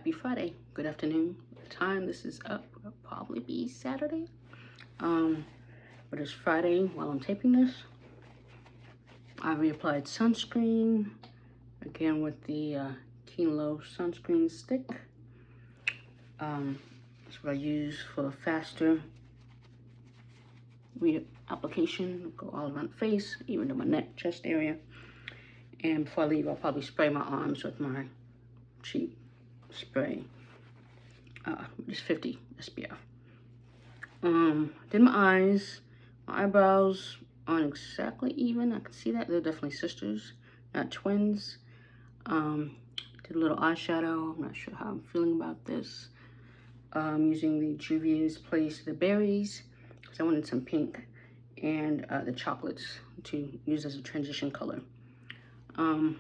happy Friday. Good afternoon. The time this is up will probably be Saturday. But it's Friday while I'm taping this. I reapplied sunscreen again with the Kilo sunscreen stick. That's what I use for faster reapplication. Go all around the face, even to my neck, chest area. And before I leave, I'll probably spray my arms with my cheap spray. Just 50 SPF. Did my eyes. My eyebrows aren't exactly even. I can see that. They're definitely sisters, not twins. Did a little eyeshadow. I'm not sure how I'm feeling about this. Using the Juvia's Place, the berries, because I wanted some pink, and the chocolates to use as a transition color. For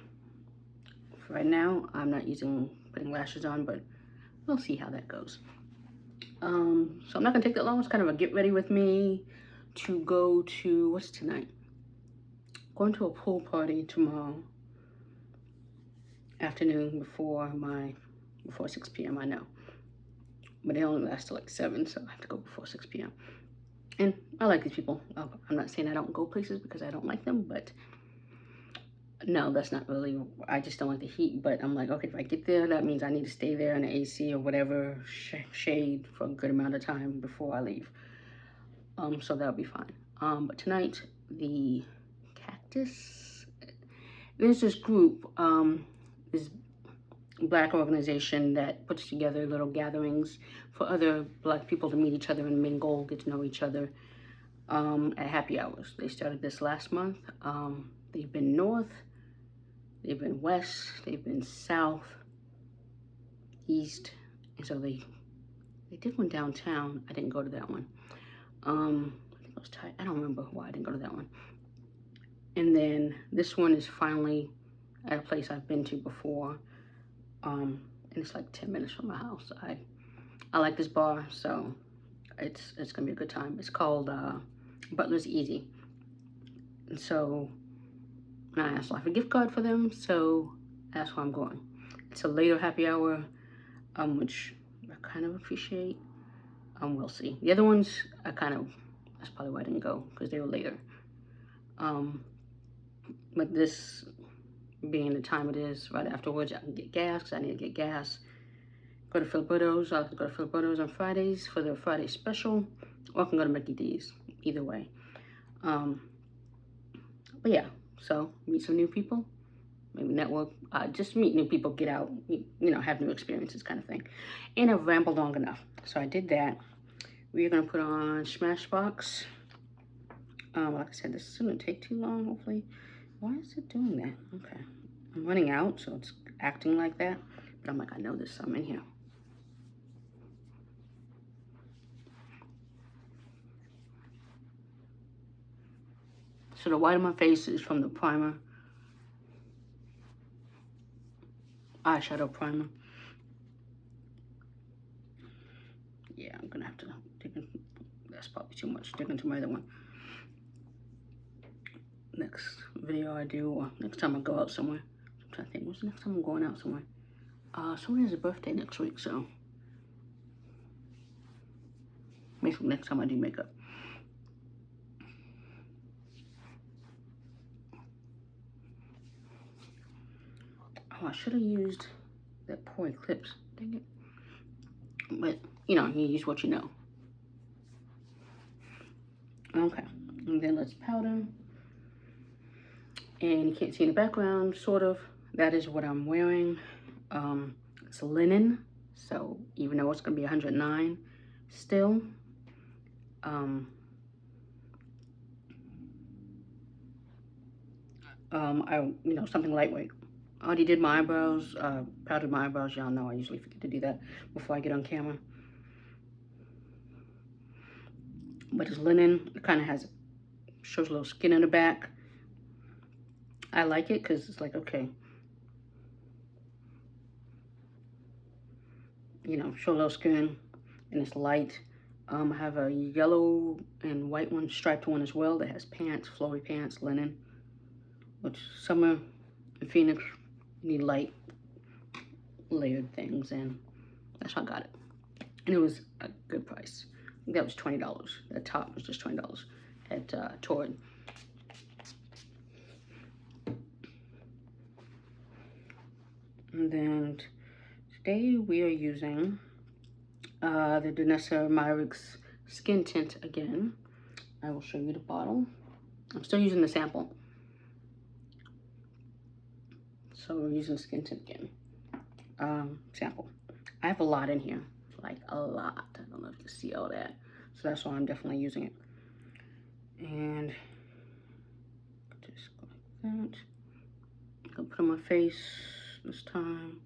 right now, I'm not putting lashes on, but we'll see how that goes. So I'm not gonna take that long. It's kind of a get ready with me to go to, what's tonight? Going to a pool party tomorrow afternoon before 6 p.m. I know, but they only last till like 7, so I have to go before 6 p.m. And I like these people. I'm not saying I don't go places because I don't like them, but no, that's not really, I just don't like the heat. But I'm like, okay, if I get there, that means I need to stay there in the AC or whatever shade for a good amount of time before I leave. So that'll be fine. But tonight, the Cactus, there's this group, this Black organization that puts together little gatherings for other Black people to meet each other and mingle, get to know each other at happy hours. They started this last month. They've been north, they've been west, they've been south, east, and so they did one downtown. I didn't go to that one. I think I was tired. I don't remember why I didn't go to that one. And then this one is finally at a place I've been to before. And it's like 10 minutes from my house. I like this bar, so it's gonna be a good time. It's called Butler's Easy. And so I asked for a gift card for them, so that's where I'm going. It's a later happy hour, which I kind of appreciate. We'll see. The other ones, that's probably why I didn't go, because they were later. But this being the time it is, right afterwards, I can get gas, because I need to get gas. Go to Filiberto's. I like to go to Filiberto's on Fridays for the Friday special, or I can go to Mickey D's, either way. But yeah, so meet some new people, maybe network, just meet new people, get out, you know, have new experiences kind of thing. And I've rambled long enough, so I did that. We're gonna put on Smashbox. Like I said, this is gonna take too long, hopefully. Why is it doing that? Okay, I'm running out, so it's acting like that. But I'm like, I know there's some in here. So the white of my face is from the primer, eyeshadow primer. Yeah, I'm gonna have to dig in. That's probably too much. Dig into my other one. Next video I do, or next time I go out somewhere. I'm trying to think, what's the next time I'm going out somewhere? Someone has a birthday next week, so maybe next time I do makeup. Oh, I should have used that Pore Eclipse. Dang it. But, you know, you use what you know. Okay, and then let's powder. And you can't see in the background, sort of. That is what I'm wearing. It's linen, so even though it's gonna be 109 still, you know, something lightweight. I already did my eyebrows, powdered my eyebrows. Y'all know I usually forget to do that before I get on camera. But it's linen. It kind of shows a little skin in the back. I like it because it's like, okay, you know, show a little skin, and it's light. I have a yellow and white one, striped one as well, that has pants, flowy pants, linen. Which summer in Phoenix, you need light layered things, and That's how I got it. And it was a good price. I think that was $20. The top was just $20 at Torrid. And then today we are using the Danessa Myricks Skin Tint again. I will show you the bottle. I'm still using the sample. So we're using Skin Tint again. Sample. I have a lot in here, like a lot. I don't know if you can see all that. So that's why I'm definitely using it. And just go like that. I'm gonna put on my face this time.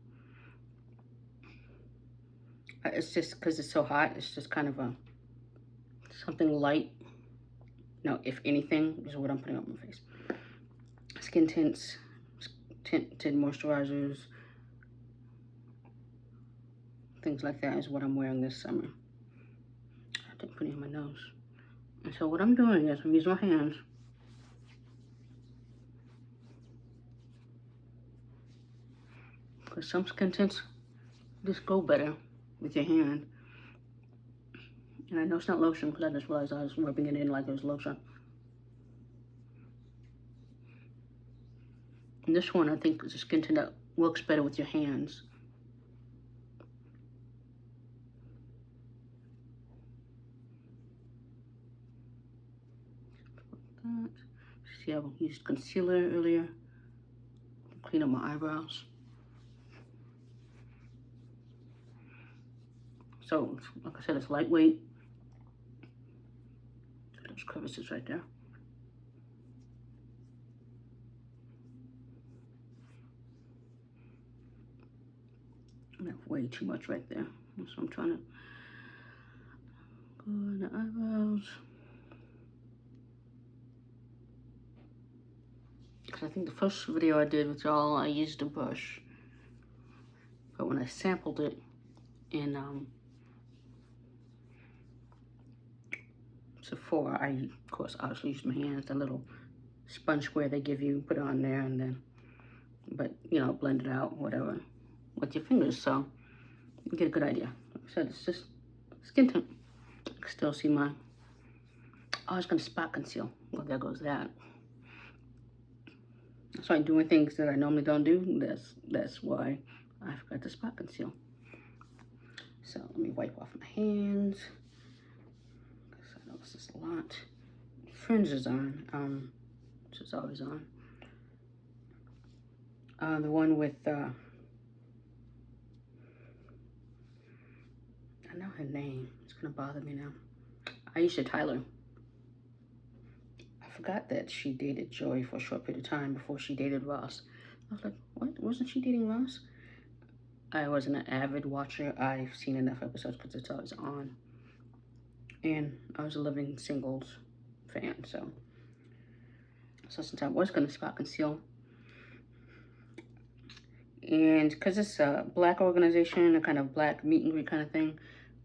It's just because it's so hot, it's just kind of a something light. No, if anything, is what I'm putting on my face. Skin tints, tinted moisturizers, things like that is what I'm wearing this summer. I didn't put it in my nose. And so what I'm doing is I'm using my hands. Because some skin tints just go better with your hand. And I know it's not lotion because I just realized I was rubbing it in like it was lotion. And this one I think is a skin tint that works better with your hands. That. See, I used concealer earlier to clean up my eyebrows. So, like I said, it's lightweight. Those crevices right there. I have way too much right there. So I'm trying to go in the eyebrows. Because I think the first video I did with y'all, I used a brush. But when I sampled it in Sephora, I, of course, obviously used my hands, the little sponge square they give you, put it on there, and then, but, you know, blend it out, whatever, with your fingers, so you get a good idea. Like I said, it's just skin tint. I can still see my, I was going to spot conceal. Well, there goes that. So I'm doing things that I normally don't do. That's why I forgot to spot conceal. So let me wipe off my hands. Because I know this is a lot. Fringe is on, which is always on. The one with, I know her name. It's gonna bother me now. Aisha Tyler. I forgot that she dated Joey for a short period of time before she dated Ross. I was like, what? Wasn't she dating Ross? I wasn't an avid watcher. I've seen enough episodes because it's always on. And I was a living singles fan, so since I was gonna spot conceal, and because it's a black organization, a kind of black meet and greet kind of thing,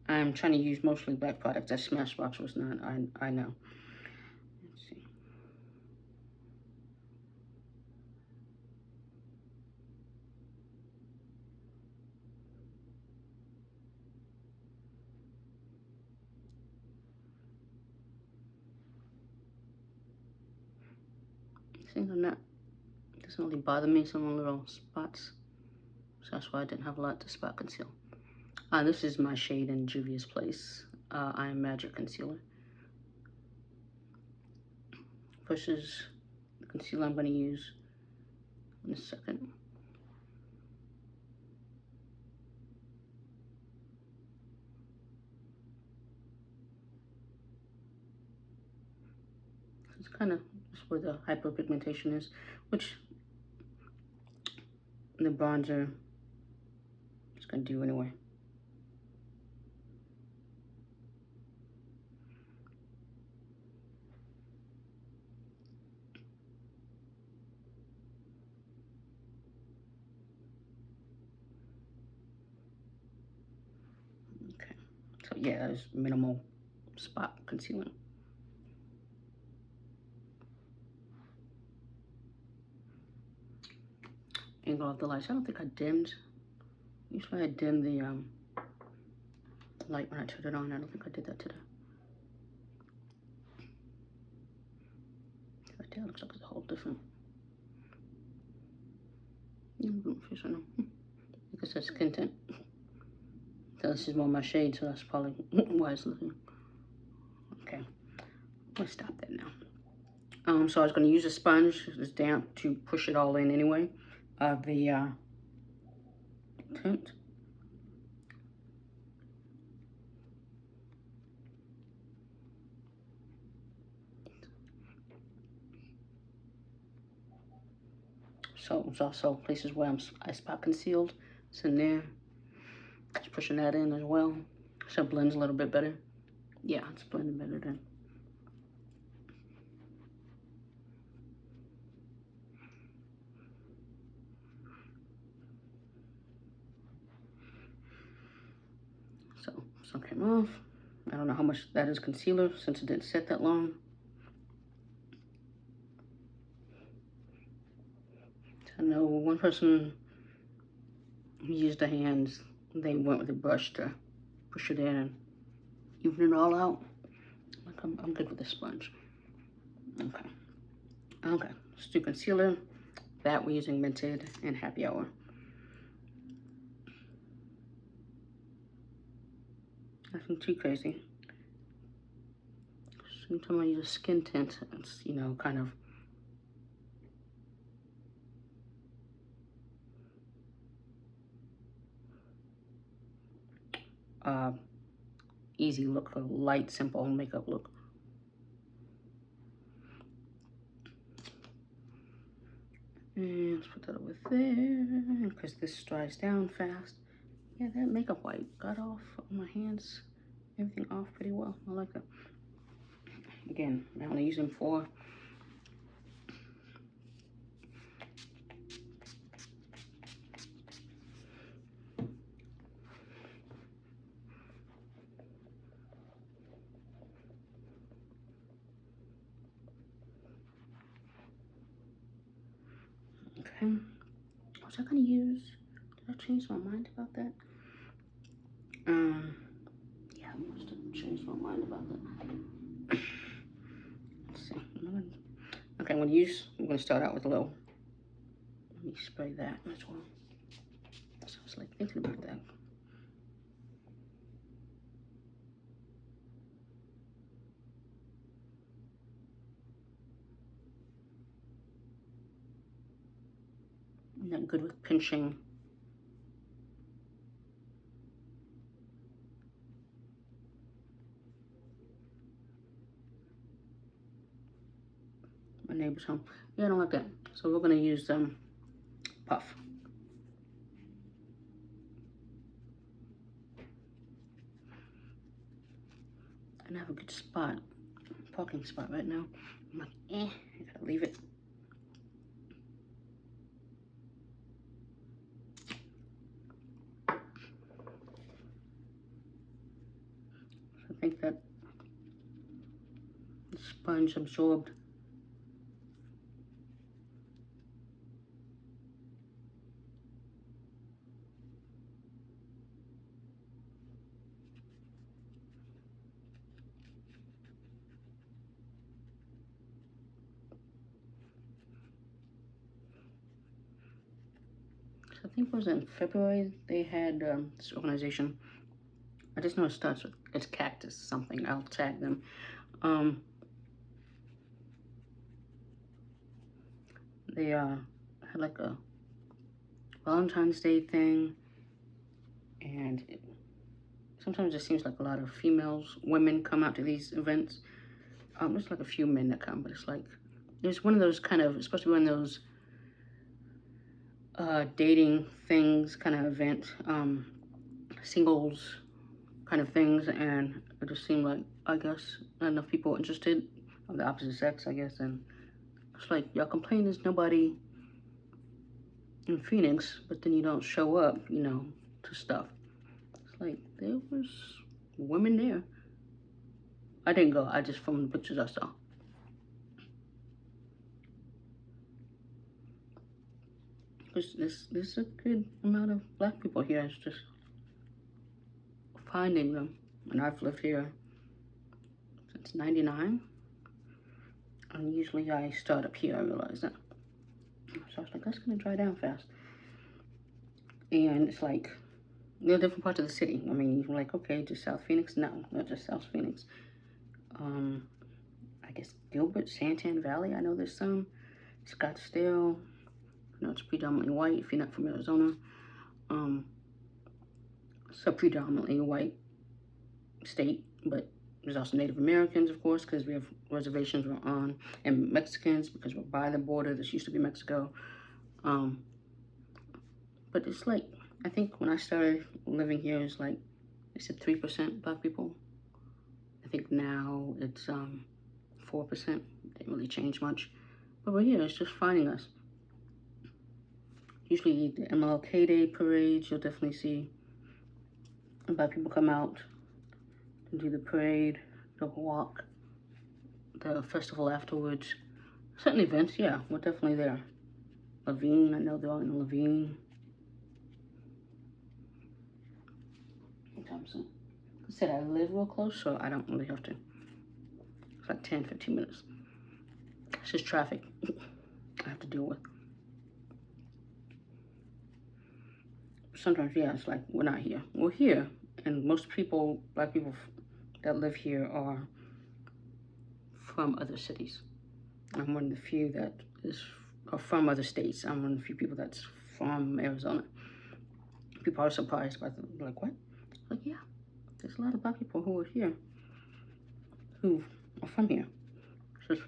I'm trying to use mostly black products. That Smashbox was not, I know. Let's see. See, I'm not, it doesn't really bother me, some little spots. So that's why I didn't have a lot to spot conceal. This is my shade in Juvia's Place. I Am Magic Concealer. Versus the concealer I'm going to use in a second. It's kind of just where the hyperpigmentation is, which the bronzer is going to do anyway. Okay, so yeah, there's minimal spot concealing. Angle of the lights. I don't think I dimmed. Usually I dim the light when I turned it on. I don't think I did that today. Right there looks like it's a whole different. I know. I guess that's skin tint. So this is more my shade, so that's probably why it's looking. Okay, let's stop that now. So I was going to use a sponge, it's damp, to push it all in anyway. The tint. So it's also places where I spot concealed. It's in there. Just pushing that in as well. So it blends a little bit better. Yeah, it's blending better then. So some came off. I don't know how much that is concealer since it didn't set that long. I know one person who used their hands, they went with a brush to push it in and even it all out. Like I'm good with the sponge. Okay. Okay. Let's do concealer. That we're using Mented and Happy Hour. Nothing too crazy. Sometimes I use a skin tint. It's, you know, kind of easy look, a light, simple makeup look. And let's put that over there because this dries down fast. Yeah, that makeup wipe got off on my hands. Everything off pretty well. I like that. Again, I only use them for okay. Was I gonna use? Did I change my mind about that? Yeah, I must have changed my mind about that. Let's see. Okay, I'm gonna start out with low. Let me spray that as well. So I was like thinking about that. I'm not good with pinching. My neighbor's home. Yeah, I don't like that. So we're gonna use puff. I have a good spot, parking spot right now. I'm like, I gotta leave it. I think that the sponge absorbed. I think it was in February they had this organization. I just know it starts with, it's Cactus something. I'll tag them. They had like a Valentine's Day thing, and sometimes it seems like a lot of women come out to these events. There's like a few men that come, but it's like, it's one of those kind of, it's supposed to be one of those dating things kind of event, singles kind of things, and it just seemed like, I guess, not enough people interested of the opposite sex, I guess, and it's like, y'all complain there's nobody in Phoenix, but then you don't show up, you know, to stuff. It's like, there was women there. I didn't go, I just, from the pictures I saw. There's a good amount of black people here. It's just finding them. And I've lived here since 99. And usually I start up here, I realize that. So I was like, that's gonna dry down fast. And it's like, there are different parts of the city. I mean, you're like, okay, just South Phoenix? No, not just South Phoenix. I guess Gilbert, Santan Valley, I know there's some. Scottsdale, you know, it's predominantly white if you're not from Arizona. It's a predominantly white state, but there's also Native Americans, of course, because we have reservations we're on, and Mexicans, because we're by the border. This used to be Mexico. But it's like, I think when I started living here, it's like, they said 3% Black people. I think now it's 4%. Didn't really change much. But we're here, it's just finding us. Usually the MLK Day parades, you'll definitely see Black people come out and do the parade, the walk, the festival afterwards. Certain events, yeah, we're definitely there. Levine, I know they're all in Levine. Thompson. I said I live real close, so I don't really have to. It's like 10, 15 minutes. It's just traffic I have to deal with. Sometimes, yeah, it's like we're not here. We're here, and most people, Black people that live here are from other cities. I'm one of the few that are from other states. I'm one of the few people that's from Arizona. People are surprised by them. Like, what? Like, yeah, there's a lot of Black people who are here, who are from here. It's just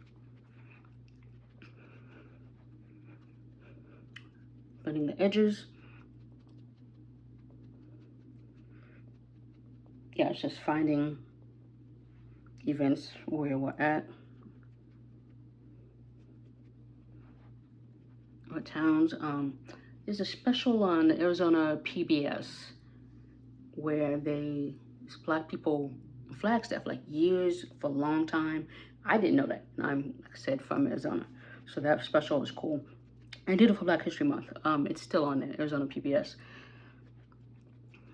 blending the edges. Yeah, it's just finding events where we're at, or towns. There's a special on Arizona PBS where it's Black people Flagstaff, like years, for a long time. I didn't know that. I'm, like I said, from Arizona. So that special is cool. I did it for Black History Month. It's still on there, Arizona PBS.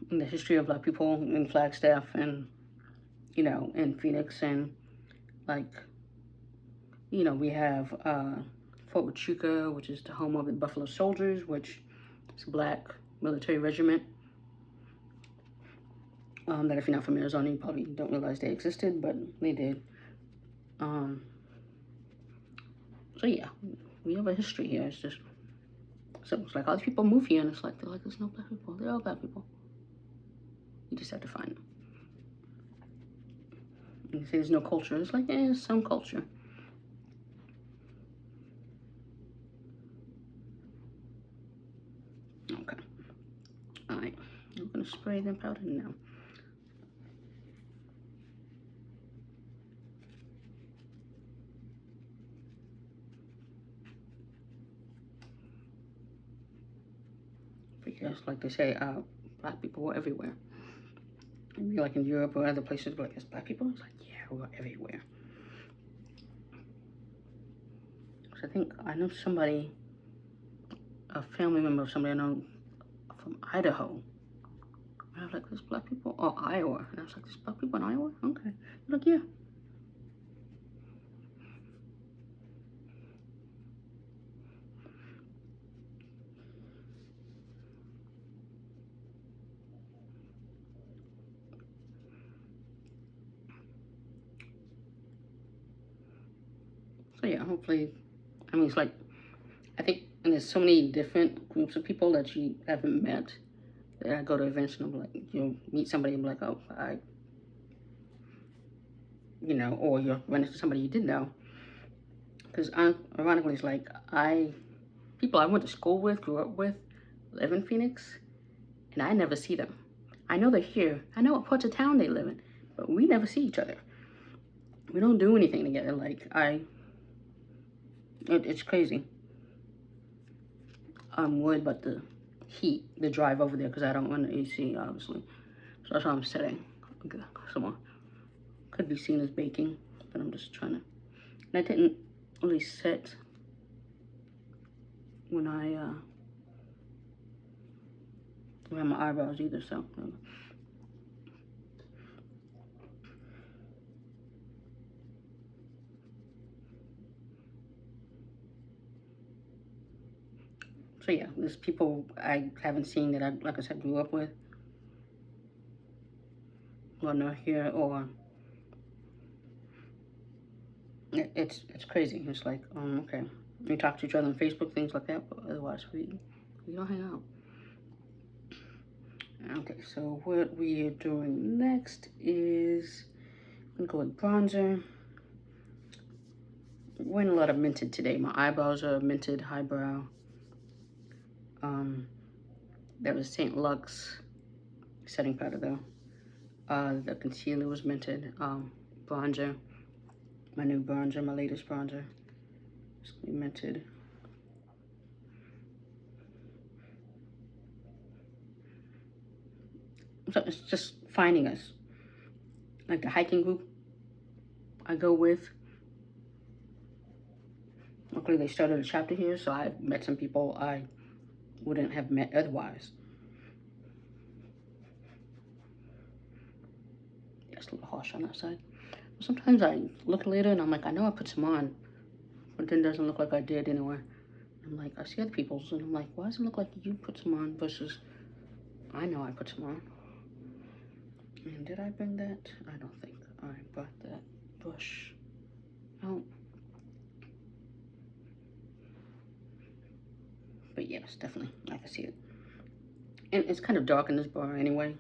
And the history of Black people in Flagstaff and, you know, in Phoenix, and like, you know, we have Fort Huachuca, which is the home of the Buffalo Soldiers, which is a Black military regiment. That if you're not from Arizona, you probably don't realize they existed, but they did. So yeah, we have a history here. It's just, so it's like all these people move here, and it's like, they're like, there's no Black people. They're all Black people. You just have to find them. And you say there's no culture. It's like, there's some culture. Okay. All right. I'm gonna spray them powder now. Because, like they say, Black people were everywhere. Maybe like in Europe or other places, like, it's Black people. It's like, yeah, we're everywhere. So I know somebody, a family member of somebody I know from Idaho. And I was like, there's Black people? Oh, Iowa. And I was like, there's Black people in Iowa? Okay. They're like, yeah. So yeah, hopefully, I mean, it's like, I think, and there's so many different groups of people that you haven't met. That I go to events and I'm like, you'll meet somebody and be like, oh, you know, or you'll run into somebody you did know. Because ironically, it's like, people I went to school with, grew up with, live in Phoenix, and I never see them. I know they're here. I know what parts of town they live in, but we never see each other. We don't do anything together. Like, it's crazy. I'm worried about the heat, the drive over there, because I don't run the AC, obviously. So that's how I'm setting. Okay, some more. Could be seen as baking, but I'm just trying to. And I didn't really set when I ran my eyebrows either, so. So yeah, there's people I haven't seen that I, like I said, grew up with. Well, not here, or it's crazy. It's like, okay, we talk to each other on Facebook, things like that, but otherwise we don't hang out. Okay, so what we are doing next is I'm gonna go with bronzer. I'm wearing a lot of Mented today. My eyebrows are Mented highbrow. That was St. Lux setting powder though. The concealer was Mented. Bronzer, my new bronzer, my latest bronzer. It's gonna be Mented. So it's just finding us. Like the hiking group I go with. Luckily they started a chapter here, so I met some people I wouldn't have met otherwise. Yeah, it's a little harsh on that side. Sometimes I look later and I'm like, I know I put some on, but then it doesn't look like I did anyway. I'm like, I see other people's and I'm like, why does it look like you put some on versus I know I put some on. And did I bring that? I don't think I brought that brush out. But yes, definitely, I can see it. And it's kind of dark in this bar anyway.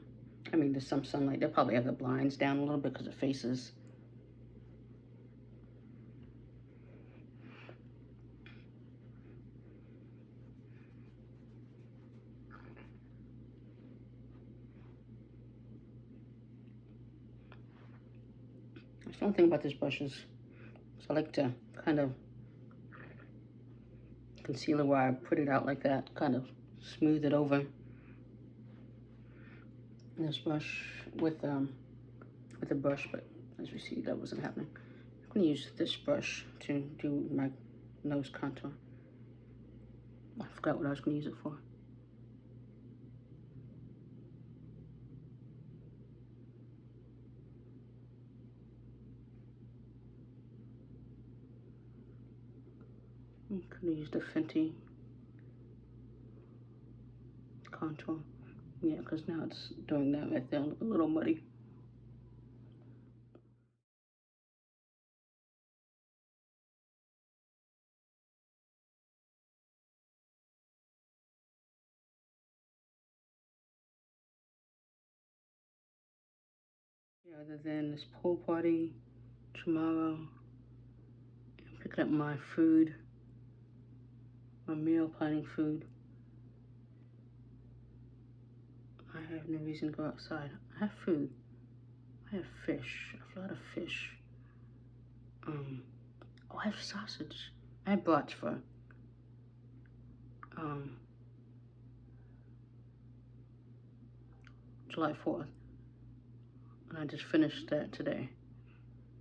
I mean, there's some sunlight. They'll probably have the blinds down a little bit because the faces. That's the only thing about this brush is I like to kind of concealer where I put it out like that, kind of smooth it over. This brush with a brush, but as we see, that wasn't happening. I'm gonna use this brush to do my nose contour. I forgot what I was gonna use it for. I'm gonna use the Fenty contour. Yeah, because now it's doing that right there, a little muddy. Yeah, other than this pool party tomorrow, I'm picking up my food, my meal planning food. I have no reason to go outside. I have food. I have fish. I have a lot of fish. Oh, I have sausage. I have brats for July 4th. And I just finished that today.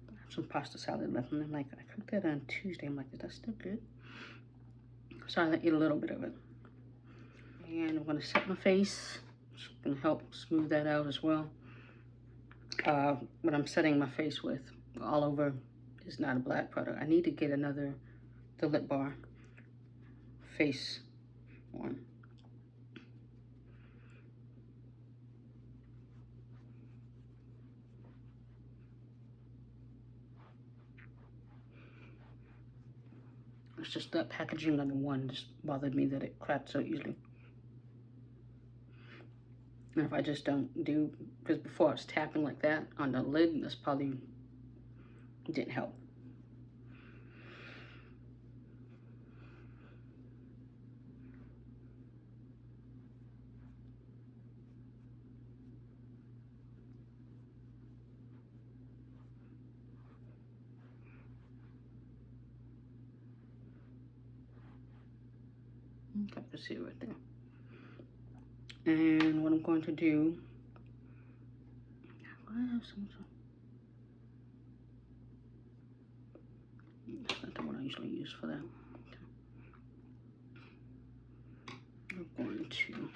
I have some pasta salad left, and I'm like, I cooked that on Tuesday. I'm like, is that still good? So I eat a little bit of it. And I'm gonna set my face. It's gonna help smooth that out as well. What I'm setting my face with all over is not a black product. I need to get the lip bar face one. It's just that packaging on the one just bothered me that it cracked so easily. And if I just don't do, because before I was tapping like that on the lid, that's probably didn't help. Okay, I can see it right there. And what I'm going to do, I have some. That's not the one I usually use for that. I'm going to,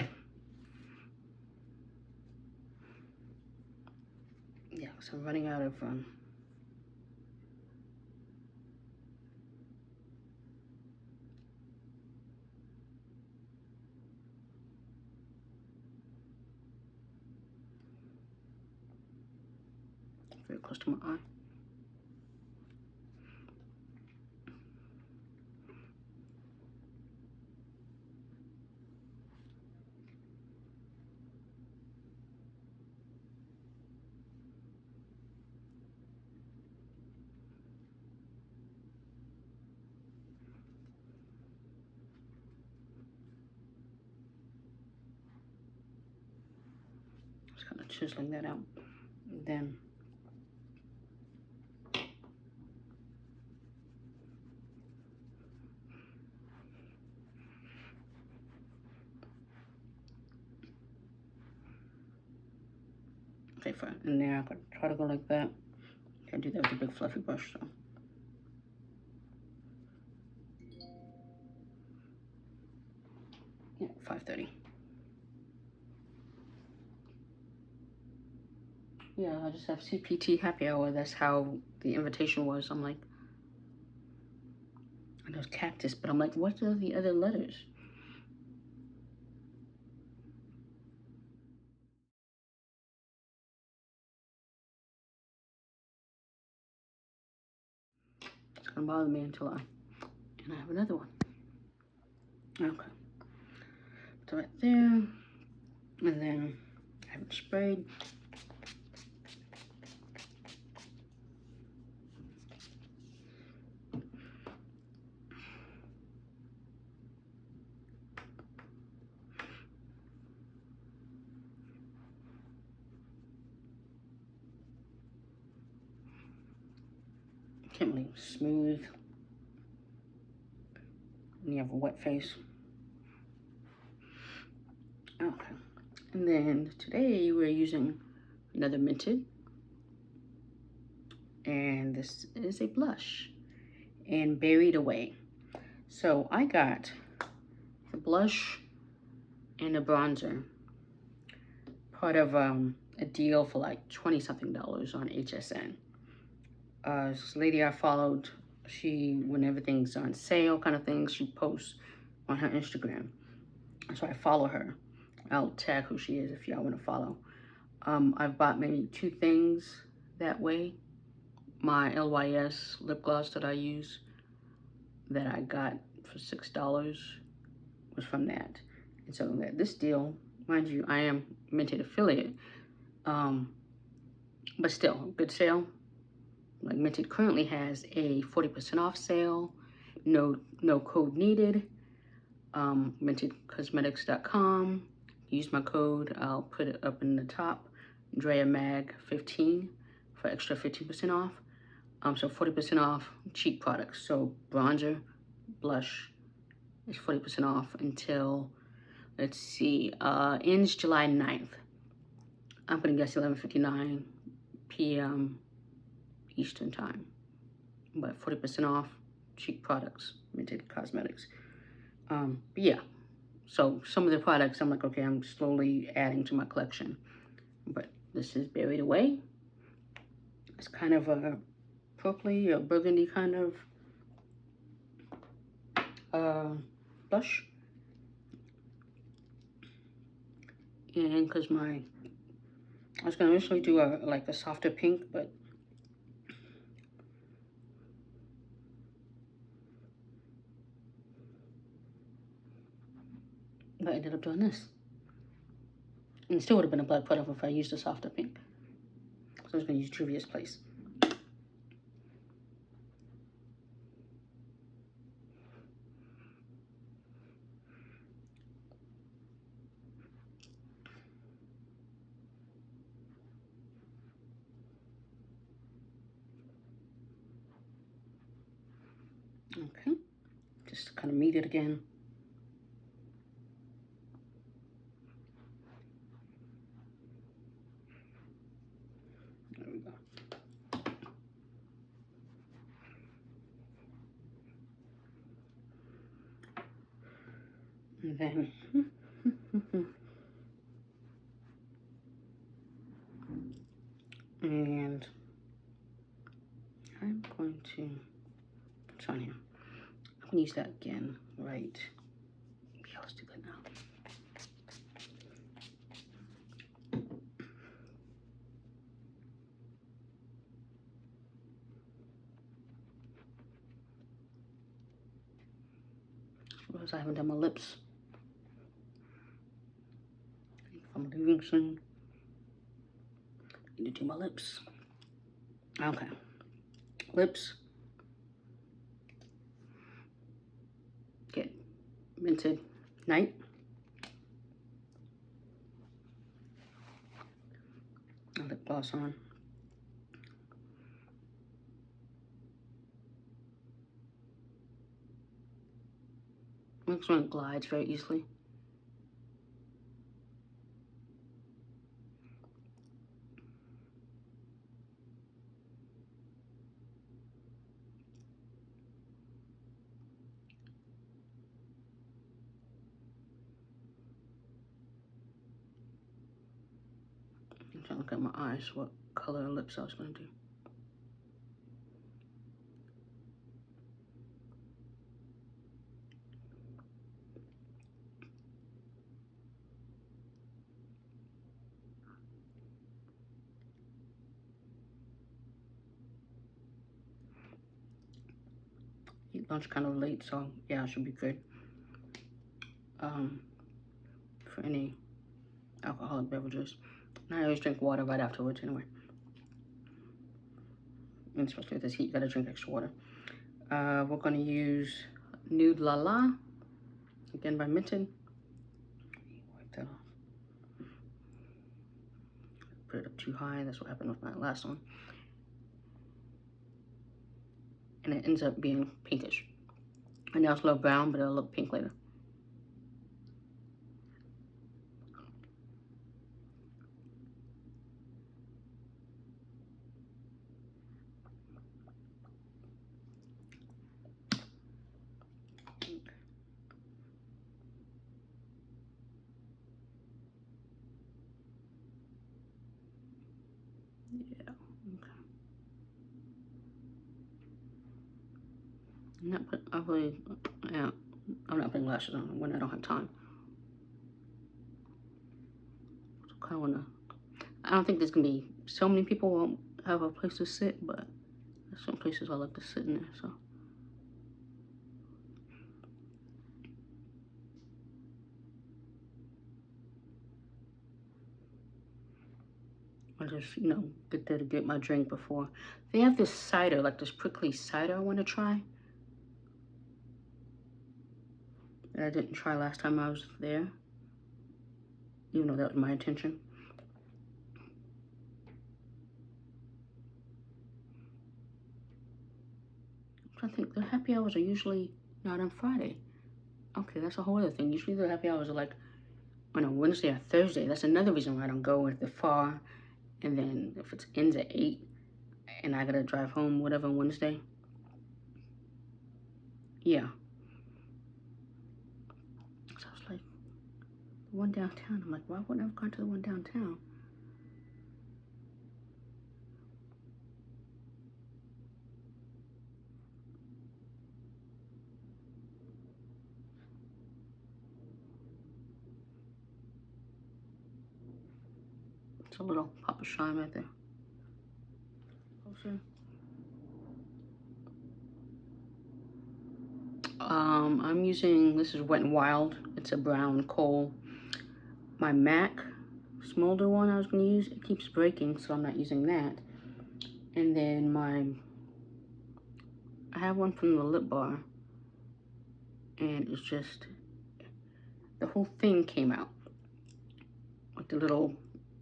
yeah, so I'm running out of very close to my eye. Just kind of chiseling that out. And then okay, fine. And there, I could try to go like that. I do that with a big fluffy brush, so. Yeah, 5:30. Yeah, I just have CPT happy hour. That's how the invitation was. I'm like, I know it's cactus, but I'm like, what are the other letters? It's gonna bother me until I have another one. Okay. So right there, and then I have it sprayed. Can't really smooth when you have a wet face. Okay. And then today we're using another Mented. And this is a blush and Berried Away. So I got the blush and a bronzer, part of a deal for like 20-something on HSN. This lady I followed, when everything's on sale kind of thing, she posts on her Instagram. So I follow her. I'll tag who she is if y'all want to follow. I've bought maybe 2 things that way. My LYS lip gloss that I use, that I got for $6, was from that. And so this deal, mind you, I am Mented affiliate, but still, good sale. Like Mented currently has a 40% off sale, no code needed. MentedCosmetics.com. Use my code. I'll put it up in the top. DreaMag15 for extra 15% off. So 40% off cheap products. So bronzer, blush is 40% off until, let's see, ends July 9th. I'm gonna guess 11:59 p.m. Eastern time. But 40% off cheap products, Mented Cosmetics. But yeah, so some of the products I'm like, okay, I'm slowly adding to my collection. But this is Berried Away. It's kind of a purpley or burgundy kind of blush. And because I was gonna initially do like a softer pink, but I ended up doing this. And it still would have been a black product if I used a softer pink. So I was gonna use Juvia's Place. Okay, just kind of meet it again. There we go. And then, and I'm going to, what's on here? I'm gonna use that again, right? Yeah, let's do that now. because I haven't done my lips. I'm leaving soon. Need to do my lips. Okay. Lips. Get Mented Night. Lip gloss on. This one glides very easily. I'm trying to look at my eyes, what color lips I was going to do. Eat lunch kind of late, so yeah, it should be good. For any alcoholic beverages. And I always drink water right afterwards anyway. And especially with this heat, you gotta drink extra water. We're gonna use Nude La La, again by Mented. Wipe that off. Put it up too high, that's what happened with my last one. And it ends up being pinkish. And now it's a little brown, but it'll look pink later. Yeah, okay. I'm not putting lashes on when I don't have time. So kind of wanna. I don't think there's gonna be so many people won't have a place to sit, but there's some places I like to sit in there. So I just get there to get my drink before. They have this cider, like this prickly cider I want to try. That I didn't try last time I was there, even though that was my intention. I think the happy hours are usually not on Friday. Okay, that's a whole other thing. Usually the happy hours are like on a Wednesday or Thursday. That's another reason why I don't go if they're far. And then if it ends at 8 and I gotta drive home, whatever, Wednesday. Yeah. So I was like, the one downtown. I'm like, why wouldn't I have gone to the one downtown? It's a little pop of shine right there. Closer. I'm using, this is Wet n Wild. It's a brown Kohl. My MAC smolder one I was going to use, it keeps breaking, so I'm not using that. And then I have one from the Lip Bar, and it's just, the whole thing came out. Like the little,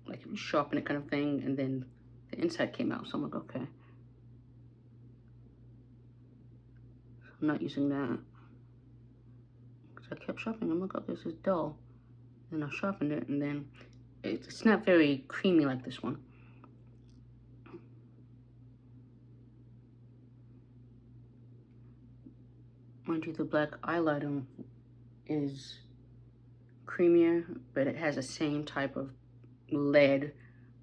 like it was sharpen it kind of thing, and then the inside came out, so I'm like, okay. I'm not using that. Because I kept sharpening, I'm like, oh, this is dull. And I sharpened it, and then it's not very creamy like this one. Mind you, the black eyeliner is creamier, but it has the same type of lead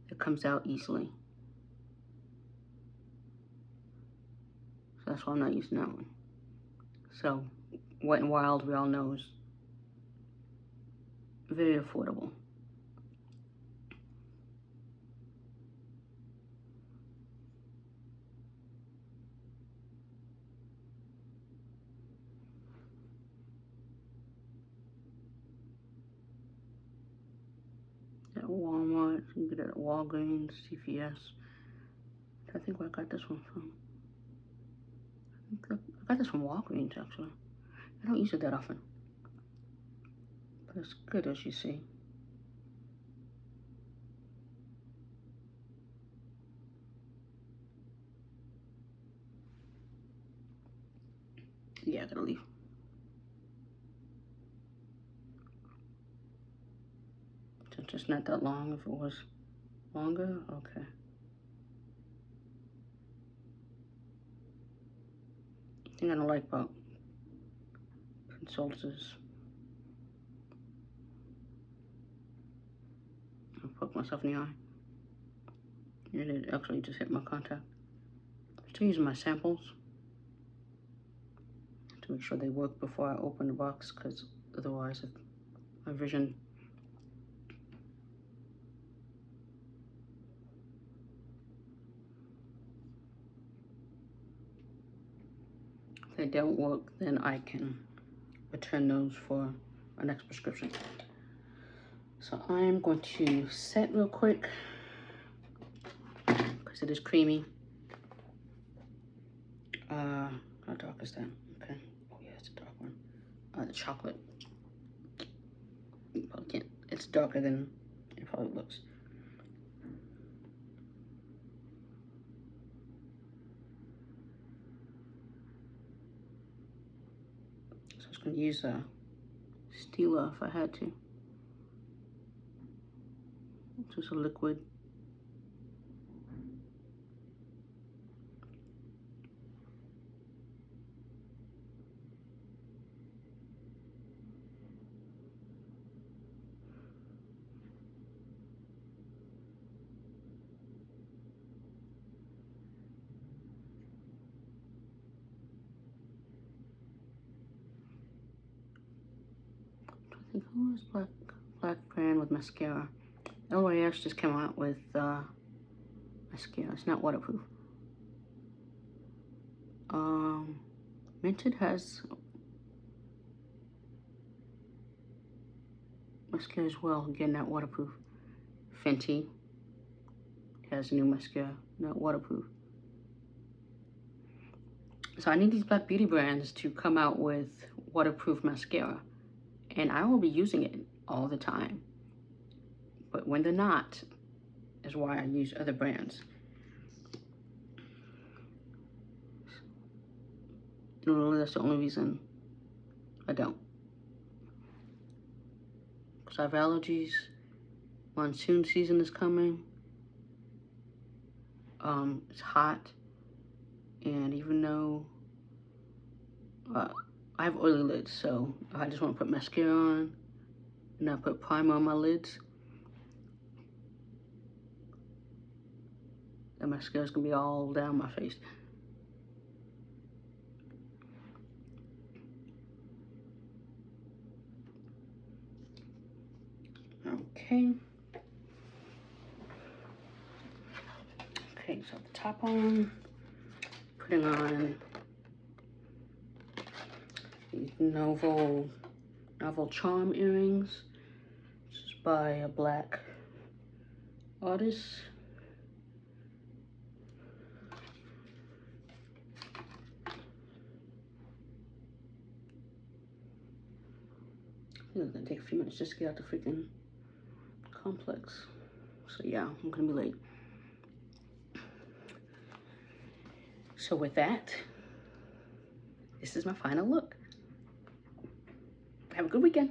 that comes out easily. So that's why I'm not using that one. So, Wet n Wild, we all know, is very affordable. Walmart. You can get it at Walgreens, CVS. I think where I got this one from. I got this from Walgreens, actually. I don't use it that often. But it's good, as you see. Yeah, I gotta leave. So it's just not that long. If it was longer, okay. The thing I don't like about pencils is I poke myself in the eye. And it actually just hit my contact. I'm still using my samples to make sure they work before I open the box, because otherwise if my vision if they don't work, then I can return those for my next prescription. So I'm going to set real quick because it is creamy. How dark is that? Okay. Oh yeah, it's a dark one. The chocolate. You probably can't. It's darker than it probably looks. So I was going to use a Stila if I had to. Just a liquid. I think who was black brand with mascara? L'Oreal just came out with mascara. It's not waterproof. Mented has mascara as well. Again, not waterproof. Fenty has a new mascara, not waterproof. So I need these black beauty brands to come out with waterproof mascara, and I will be using it all the time. But when they're not, is why I use other brands. Literally, that's the only reason I don't. Because I have allergies. Monsoon season is coming. It's hot. And even though I have oily lids, so I just want to put mascara on and I put primer on my lids, the mascara is going to be all down my face. Okay. Okay, so the top on, putting on these Novel Charm earrings. This is by a black artist. It's gonna take a few minutes just to get out the freaking complex. So yeah, I'm gonna be late. So with that, this is my final look. Have a good weekend.